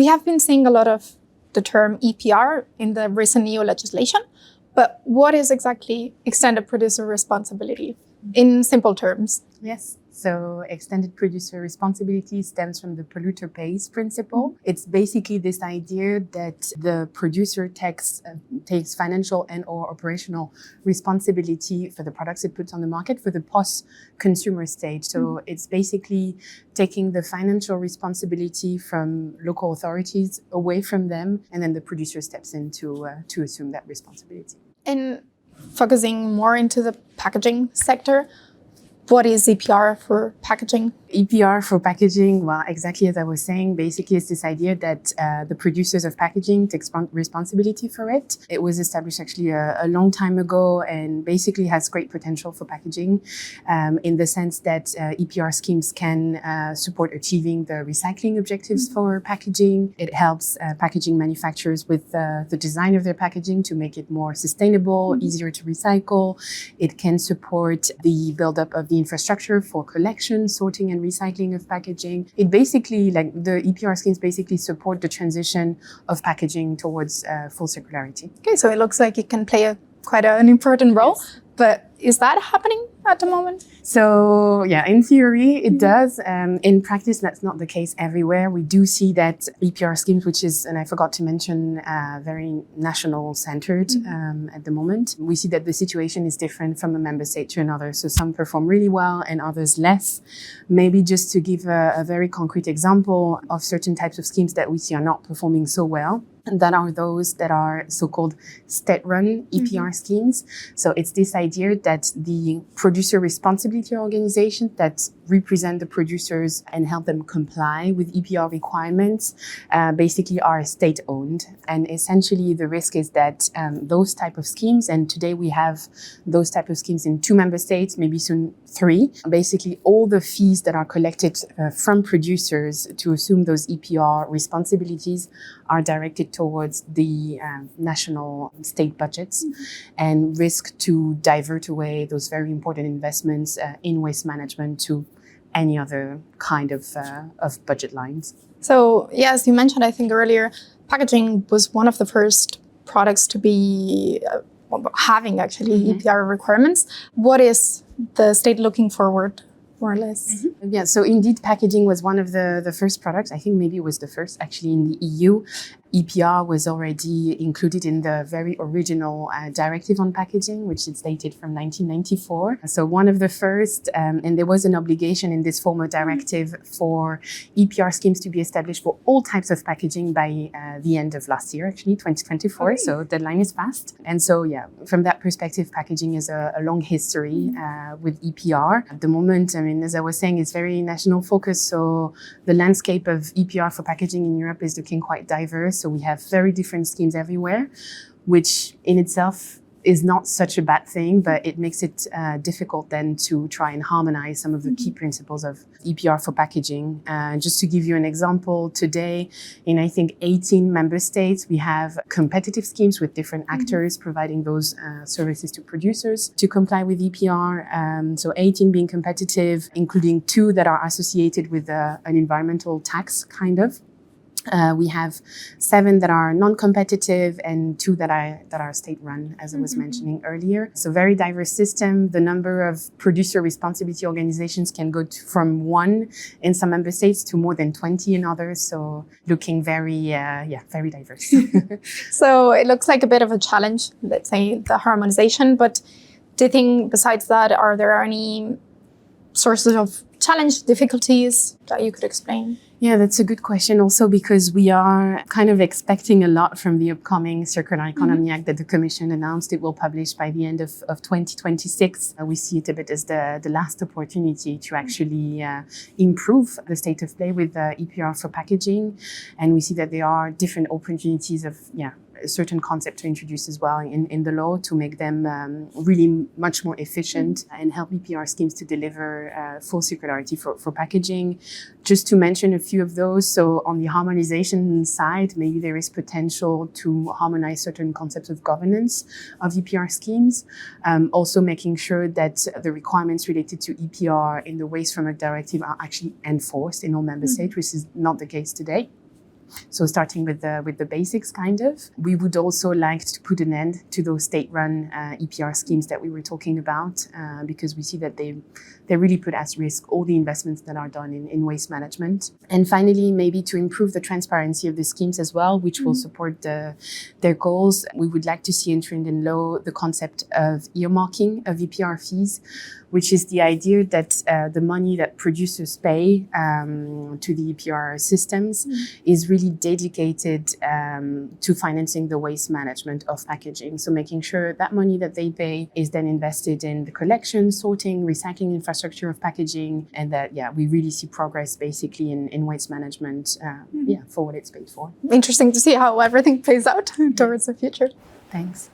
We have been seeing a lot of the term EPR in the recent EU legislation, but what is exactly extended producer responsibility in simple terms? Yes. So extended producer responsibility stems from the polluter pays principle. It's basically this idea that the producer takes financial and or operational responsibility for the products it puts on the market for the post-consumer stage. So it's basically taking the financial responsibility from local authorities away from them, and then the producer steps in to assume that responsibility. And focusing more into the packaging sector, what is EPR for packaging? EPR for packaging, well, exactly as I was saying, basically it's this idea that the producers of packaging take responsibility for it. It was established actually a long time ago and basically has great potential for packaging in the sense that EPR schemes can support achieving the recycling objectives for packaging. It helps packaging manufacturers with the design of their packaging to make it more sustainable, easier to recycle. It can support the buildup of the infrastructure for collection, sorting and recycling of packaging. It basically, like the EPR schemes basically support the transition of packaging towards full circularity. Okay, so it looks like it can play quite an important role, yes. But is that happening at the moment? So yeah, in theory it does. In practice, that's not the case everywhere. We do see that EPR schemes, which is, and I forgot to mention, very national centered at the moment. We see that the situation is different from a member state to another. So some perform really well and others less. Maybe just to give a very concrete example of certain types of schemes that we see are not performing so well. And that are those that are so-called state-run EPR schemes. So it's this idea that the producer responsibility organizations that represent the producers and help them comply with EPR requirements basically are state-owned. And essentially the risk is that those type of schemes, and today we have those type of schemes in 2 member states, maybe soon 3, basically all the fees that are collected from producers to assume those EPR responsibilities are directed towards the national state budgets and risk to divert away those very important investments in waste management to any other kind of budget lines. So, yes, you mentioned, I think earlier, packaging was one of the first products to be having actually EPR requirements. What is the state looking forward, more or less? Yeah, so indeed, packaging was one of the first products. I think maybe it was the first actually in the EU. EPR was already included in the very original directive on packaging, which is dated from 1994. So one of the first, and there was an obligation in this former directive for EPR schemes to be established for all types of packaging by the end of last year, actually 2024. Okay. So deadline is fast. And so, yeah, from that perspective, packaging is a long history with EPR. At the moment, I mean, as I was saying, it's very national focused. So the landscape of EPR for packaging in Europe is looking quite diverse. So we have very different schemes everywhere, which in itself is not such a bad thing, but it makes it difficult then to try and harmonize some of the key principles of EPR for packaging. Just to give you an example, today in I think 18 member states, we have competitive schemes with different actors providing those services to producers to comply with EPR. So 18 being competitive, including 2 that are associated with an environmental tax kind of. We have 7 that are non-competitive and 2 that are state-run, as I was mentioning earlier. So very diverse system. The number of producer responsibility organizations can go from 1 in some member states to more than 20 in others. So looking very, very diverse. So it looks like a bit of a challenge, let's say, the harmonization. But do you think besides that, are there any sources of challenge, difficulties that you could explain? Yeah, that's a good question also because we are kind of expecting a lot from the upcoming Circular Economy Act that the Commission announced it will publish by the end of 2026. We see it a bit as the last opportunity to actually improve the state of play with EPR for packaging. And we see that there are different opportunities of, a certain concept to introduce as well in the law to make them really much more efficient and help EPR schemes to deliver full circularity for packaging. Just to mention a few of those, so on the harmonization side, maybe there is potential to harmonize certain concepts of governance of EPR schemes. Also making sure that the requirements related to EPR in the Waste Framework Directive are actually enforced in all member states, which is not the case today. So starting with the basics, kind of. We would also like to put an end to those state-run EPR schemes that we were talking about, because we see that they really put at risk all the investments that are done in waste management. And finally, maybe to improve the transparency of the schemes as well, which will support their goals, we would like to see entering in law the concept of earmarking of EPR fees, which is the idea that the money that producers pay to the EPR systems is really dedicated to financing the waste management of packaging. So making sure that money that they pay is then invested in the collection, sorting, recycling infrastructure of packaging, and that, we really see progress basically in waste management for what it's paid for. Interesting to see how everything plays out towards the future. Thanks.